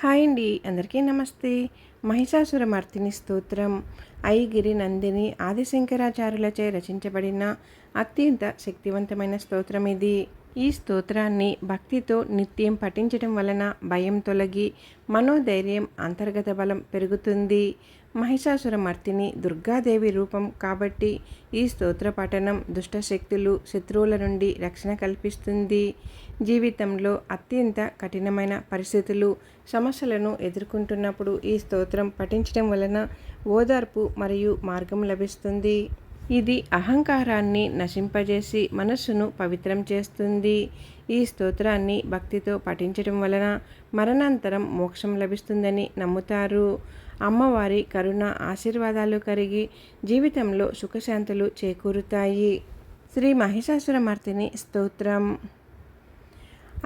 Hi అండి, అందరికీ నమస్తే. మహిషాసురమర్దిని స్తోత్రం ఐగిరి నందిని ఆదిశంకరాచార్యులచే రచించబడిన అత్యంత శక్తివంతమైన స్తోత్రం ఇది. ఈ స్తోత్రాన్ని భక్తితో నిత్యం పఠించడం వలన భయం తొలగి మనోధైర్యం, అంతర్గత బలం పెరుగుతుంది. మహిషాసురమర్దిని దుర్గాదేవి రూపం కాబట్టి ఈ స్తోత్ర పఠనం దుష్టశక్తులు, శత్రువుల నుండి రక్షణ కల్పిస్తుంది. జీవితంలో అత్యంత కఠినమైన పరిస్థితులు, సమస్యలను ఎదుర్కొంటున్నప్పుడు ఈ స్తోత్రం పఠించడం వలన ఓదార్పు మరియు మార్గం లభిస్తుంది. ఇది అహంకారాన్ని నశింపజేసి మనస్సును పవిత్రం చేస్తుంది. ఈ స్తోత్రాన్ని భక్తితో పఠించడం వలన మరణాంతరం మోక్షం లభిస్తుందని నమ్ముతారు. అమ్మవారి కరుణ ఆశీర్వాదాలు కలిగి జీవితంలో సుఖశాంతులు చేకూరుతాయి. శ్రీ మహిషాసురమర్దిని స్తోత్రం.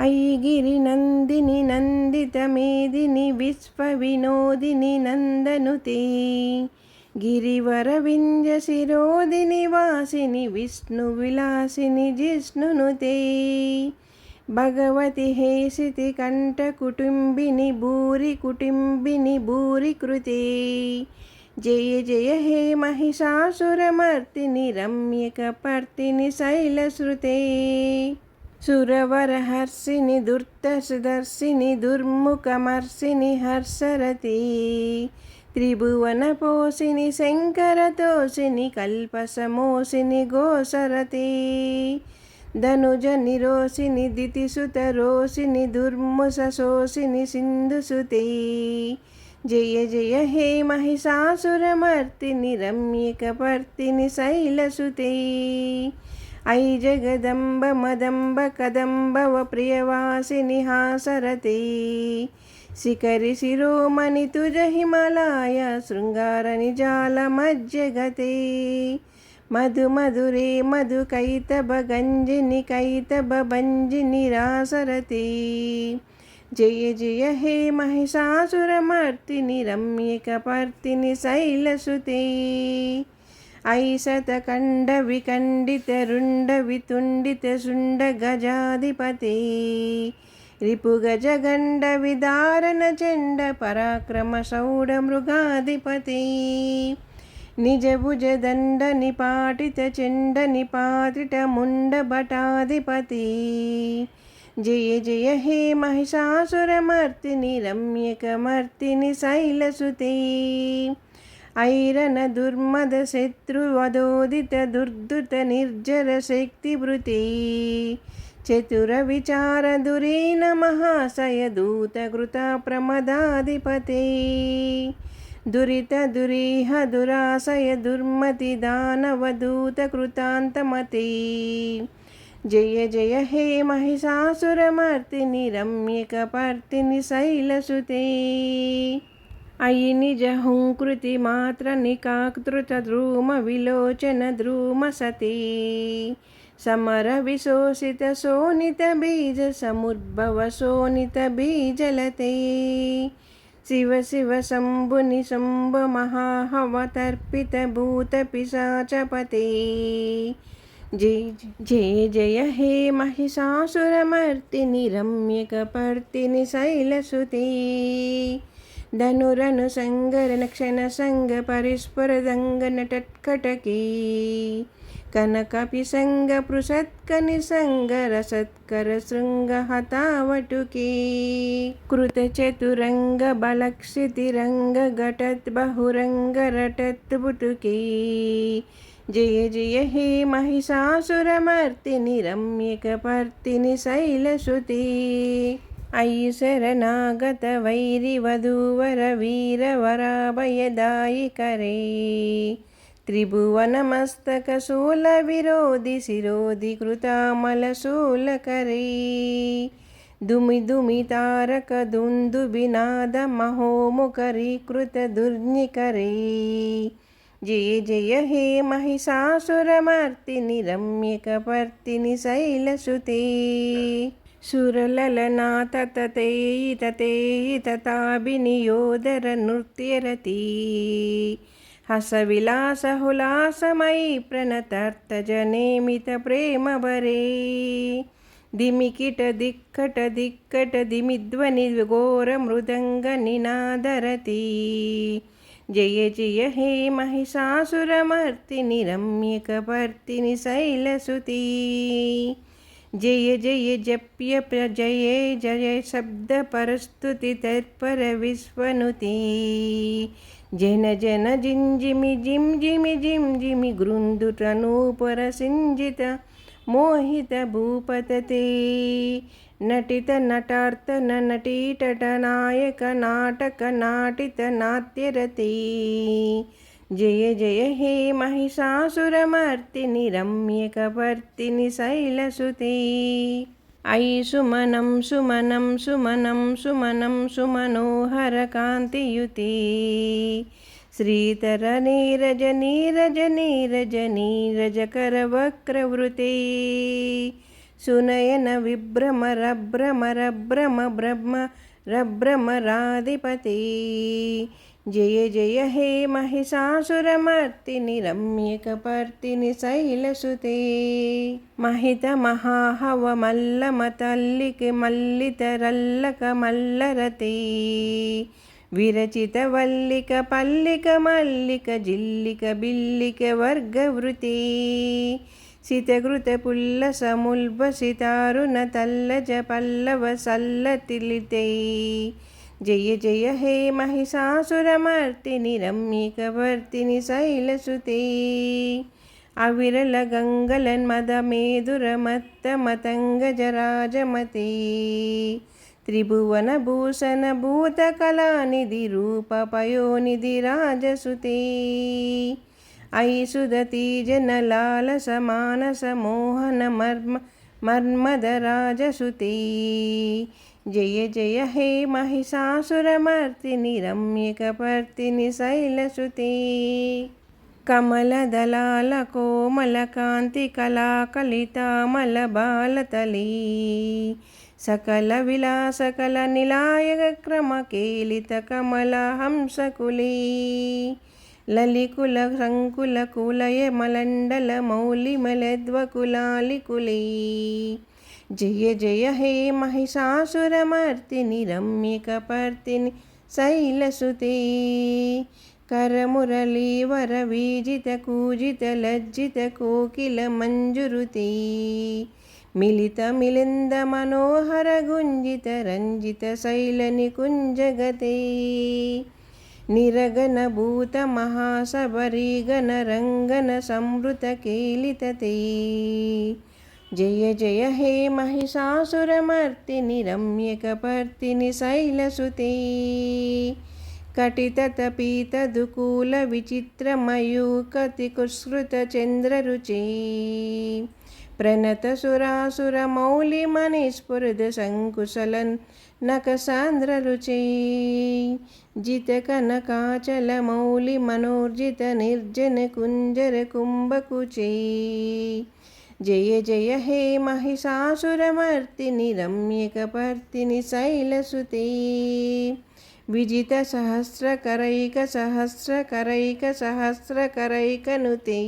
ఐగిరి నందిని నందిత మేదిని విశ్వ వినోదిని నందనుతే గిరివర వింజ శిరోదిని వాసిని విష్ణు విలాసిని జిష్ణునుతే భగవతి హేసితి కంఠ కుటుంబిని భూరి కుటుంబిని భూరి కృతే జయ జయ హే మహిషాసురమర్దిని రమ్యకపర్తిని శైలశ్రుతే సురవరహర్షిని దుర్దశదర్శిని దుర్ముఖమర్షిని హర్షరతి త్రిభువనపోషిని శంకరతోషిని కల్పసమోషిని గోసరతి ధనుజ నిరోషిని దితిసుతరోషిని దుర్ముషశోషిని సింధుసుతే జయ జయ హే మహిషాసురమర్దిని రమ్యకపర్తిని శైలసుతే ఐ జగదంబ మదంబ కదంబవ ప్రియవాసిని హాసరతే శిఖరి శిరోమణి తుజ హిమలాయ శృంగార నిజాల మజ్జగతే మధు మధురే మధు కైతబ గంజిని కైతబ భంజిని రాసరతే జయ జయ హే మహిషాసురమర్దిని రమ్యకపర్తిని శైలసుతే ఐశతఖండ విఖండిత రుండ వితుండిత శుండ గజాధిపతే రిపుగజ గండ విదారణ చండ పరాక్రమ శౌడ మృగాధిపతే నిజభుజ దండ నిపాటిత చండ నిపాత్రిట ముండ భటాధిపతి జయ జయ హే మహిషాసురమర్దిని రమ్యకమర్దిని శైలసుతే ఐరణ దుర్మద శత్రువదోదిత దుర్దుత నిర్జర శక్తిభృతి చతుర విచార దురీన మహాశయ దూత కృత ప్రమదాధిపతే దురిత దురీహ దురాశయ దుర్మతి దానవదూత కృతాంతమతే జయ జయ హే మహిషాసురమర్దిని రమ్యకపర్తిని శైలసుతే అయి నిజ హుంకృతి మాత్ర నికాకృత ద్రూమ విలోచన ద్రూమ సతీ సమర విశోషిత శోణిత బీజ సముద్భవ శోణిత బీజలతే శివ శివ శంభుని శంభ మహాహవతర్పిత భూత పిశాచపతే జయ జయ జయ హే మహిషాసురమర్దిని రమ్యకపర్తిని శైలసుతే ధనురను సంగరణ క్షణ సంగ పరిస్ఫుర దంగన టట్కటకీ కనకపి సంగ పృషత్కని సంగ రసత్కర శృంగ హతావటుకీ కృత చతురంగ బలక్షితిరంగ ఘటత్ బహురంగ రటత్ బుటుకీ జయ జయ హే మహిషాసురమర్దిని రమ్యకపర్తిని శైలసుతే అయి శరణాగత వైరి వధూవర వీర వరాభయదాయి కరే త్రిభువన మస్తక శూల విరోధి శిరోధి కృతామల శూల కరే దుమి దుమి తారక దుందు బినాద మహోముఖరీకృత దుర్నికరే జయ జయ హే మహిషాసురమర్దిని రమ్యకపర్తిని శైలసుతే సురలలనాతతేయి తతేయి తతాభినియోదర నృత్యరతి హస విలాస హులాసమయీ ప్రణతర్త జనేమిత ప్రేమభరే దిమికిట దిక్కట దిక్కట దిమిధ్వని ఘోర మృదంగ నినాదరతి. జయ జయ హే మహిషాసురమర్తిని రమ్యకపర్తిని శైలసుతి. జయ జయ జప్య జయ జయ శబ్ద పరస్తుతి తత్పర విశ్వనుతి. జన జన జింజిమి జిం జిమి జిం జిమి గృందుట నూపర సింజిత మోహిత భూపతతే. నటిత నటార్తన నటీటట నాయక నాటక నాటిత నాట్యరతే. జయ జయ హే మహిషాసురమర్తిని రమ్యకపర్తిని శైలసుతే. ఐ సుమనం సుమనం సుమనం సుమనం సుమనోహర కాంతియుతే. శ్రీధర నీరజ నీరజ నీరజ నీరజకర వక్రవృతే. సునయన విభ్రమ రభ్రమ రభ్రమ బ్రహ్మ రభ్రమరాధిపతే. జయ జయ హే మహిషాసురమర్తిని రమ్యకపర్తిని శైలసుతే. మహిత మహాహవ మల్లమ తల్లికి మల్లిత రల్లక మల్లరతే. విరచిత వల్లిక పల్లిక మల్లిక జిల్లిక బిల్లిక వర్గవృతే. సితకృత పుల్ల సముల్భ సితారుణ తల్లజ పల్లవ సల్లతిలితే. జయ జయ హే మహిషాసురమర్తిని రమ్యకపర్తిని శైలసుతే. అవిరల గంగలన్ మదమేదుర మత్త మతంగ జరాజమతే. త్రిభువన భూషణ భూత కళానిధి రూప పయోనిధి రాజసుతే. ఐ సుదతి జనలాల సమానస మోహన మర్మద రాజసుతే. జయ జయ హే మహిషాసురమర్తిని రమ్యకపర్తిని శైలసుతే. కమలదళాల కోమల కాంతి కళాకలితామల బాలతలీ. సకల విలాసకల నిలాయక క్రమ కేలిత కమల హంసకులీ. లలికుల సంకుల కులయ మలండల మౌలిమలద్వకులాలికులీ. జయ జయ హే మహిషాసురమర్తిని రమ్యకపర్తిని శైలసుతే. కరమురళీవర వీజిత కూజిత లజ్జిత కోకిల మంజురుతే. మిలిత మిలింద మనోహర గుంజిత రంజిత శైల నికుంజగతే. నిరగన భూత మహాసబరీగణ రంగన సంవృత కేలితతే. జయ జయ హే మహిషాసురమర్తిని రమ్యకపర్తిని శైలసుతే. కటిత తపీత దుకూల విచిత్ర మయూకతి కుస్కృత చంద్రరుచే. ప్రణత సురాసుర మౌలి మణిస్ఫురద సంకుశలన్ నకసాంద్రరుచే. జిత కనకాచల మౌలి మనోర్జిత నిర్జన కుంజర కుంభకుచే. జయ జయ హే మహిషాసురమర్తిని రమ్యకపర్తిని శైలసుతే. విజిత సహస్రకరైక సహస్రకరైక సహస్రకరైకనుతే.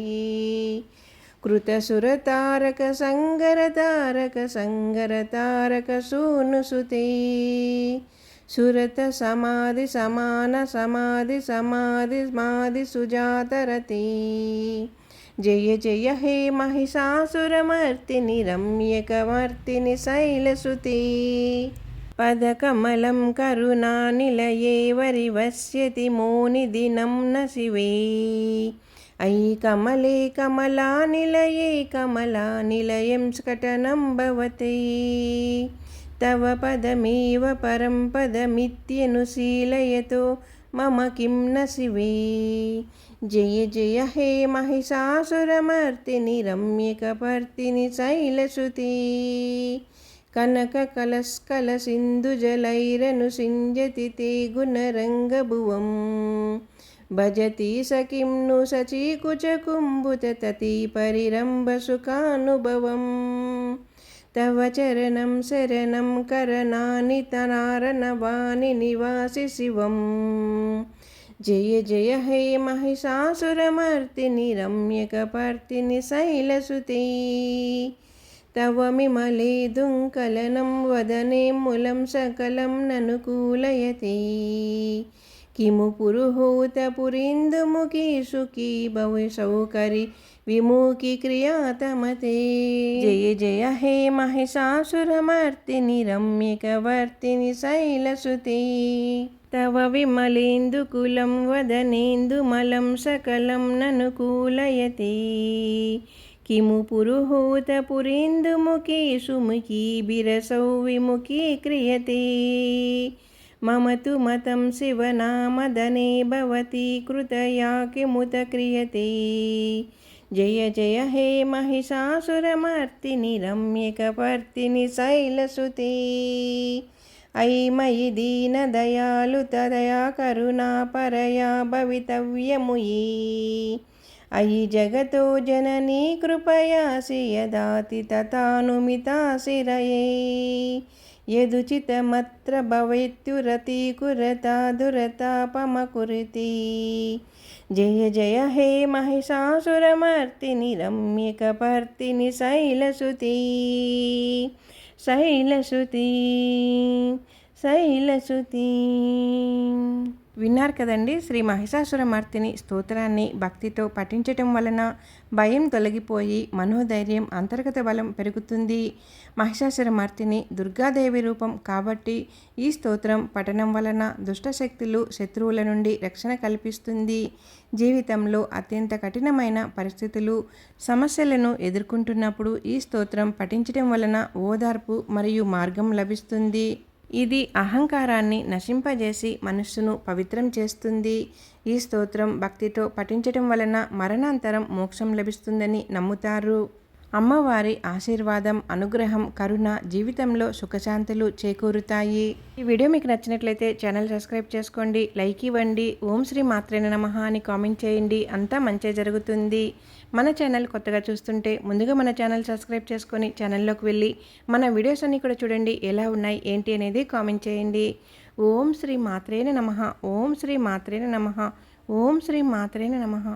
కృతసుర తారక సంగర తారక సంగర తారక సూనుసుతే. సురత సమాధి సమాన సమాధి సమాధి మాది సుజాతరతే. జయ జయ హే మహిషాసురమర్తిని రమ్యకపర్తిని శైలసుతే. పదకమలం కరుణానిలయే వరివస్యతి మోనిదినం న శివే. ఐ కమలే కమలానిలయే కమలానిలయం స్కటనం భవతే. తవ పదమేవ పరం పదమిత్యనుశీలయతో మమ కిం న శివే. జయ జయ హే మహిషాసురమర్తిని రమ్యకపర్తిని శైలసుతే. కనక కలస్కల సింధుజలైరను సింజతి తే గుణరంగభువం. భజతి సకిం ను సచీకుచకుంభుత తతి పరిరంభ సుఖానుభవం. తవ చరణం శరణం కరణాని తనారణవాని నివాసి శివం. జయ జయ హే మహిషాసురమర్తిని రమ్యకపర్తిని శైలసుతే. तव मिमलेदुं कलनं वदने मूलं सकलं ननुकूलयते किमु पुरुहूतपुरीन्दुमुखी सुखी भवसौकरि विमुखी क्रियातमते। जय जय हे महिषासुरमर्दिनि रम्यकवर्तिनि शैलसुते तव विमलेन्दुकुलं वदनेन्दुमलं सकलं ननुकूलयते किमु पुरुहूतपुरीन्दुमुखी सुमुखी बिरसौ विमुखी क्रियते मम तु मतं शिवनामदने भवती कृतया किमुत क्रियते। जय जय हे महिषासुरमर्दिनि रम्यकपर्दिनि शैलसुते अयि मयि दीनदयालुतदया करुणा परया भवितव्यमुयी अयि जगतो जननी कृपयासि यदाति तथानुमिताशिरये यदुचितमत्र भवेत्युरति कुरता दुरतापमकुरुति। जय जय हे महिषासुरमर्दिनि रम्यकपर्दिनि शैलसुते శైలసుతి శైలసుతి। విన్నారు కదండి, శ్రీ మహిషాసురమర్దిని స్తోత్రాన్ని భక్తితో పఠించటం వలన భయం తొలగిపోయి మనోధైర్యం అంతర్గత బలం పెరుగుతుంది. మహిషాసురమర్దిని దుర్గాదేవి రూపం కాబట్టి ఈ స్తోత్రం పఠనం వలన దుష్టశక్తులు శత్రువుల నుండి రక్షణ కల్పిస్తుంది. జీవితంలో అత్యంత కఠినమైన పరిస్థితులు సమస్యలను ఎదుర్కొంటున్నప్పుడు ఈ స్తోత్రం పఠించడం వలన ఓదార్పు మరియు మార్గం లభిస్తుంది. ఇది అహంకారాన్ని నశింపజేసి మనస్సును పవిత్రం చేస్తుంది. ఈ స్తోత్రం భక్తితో పఠించటం వలన మరణాంతరం మోక్షం లభిస్తుందని నమ్ముతారు. అమ్మవారి ఆశీర్వాదం, అనుగ్రహం, కరుణ జీవితంలో సుఖశాంతులు చేకూరుతాయి. ఈ వీడియో మీకు నచ్చినట్లయితే ఛానల్ సబ్స్క్రైబ్ చేసుకోండి, లైక్ ఇవ్వండి, ఓం శ్రీ మాత్రే నమః అని కామెంట్ చేయండి. అంతా మంచే జరుగుతుంది. మన ఛానల్ కొత్తగా చూస్తుంటే ముందుగా మన ఛానల్ సబ్స్క్రైబ్ చేసుకొని ఛానల్లోకి వెళ్ళి మన వీడియోస్ అన్నీ కూడా చూడండి. ఎలా ఉన్నాయి ఏంటి అనేది కామెంట్ చేయండి. ఓం శ్రీ మాత్రే నమః. ఓం శ్రీ మాత్రే నమః. ఓం శ్రీ మాత్రే నమః.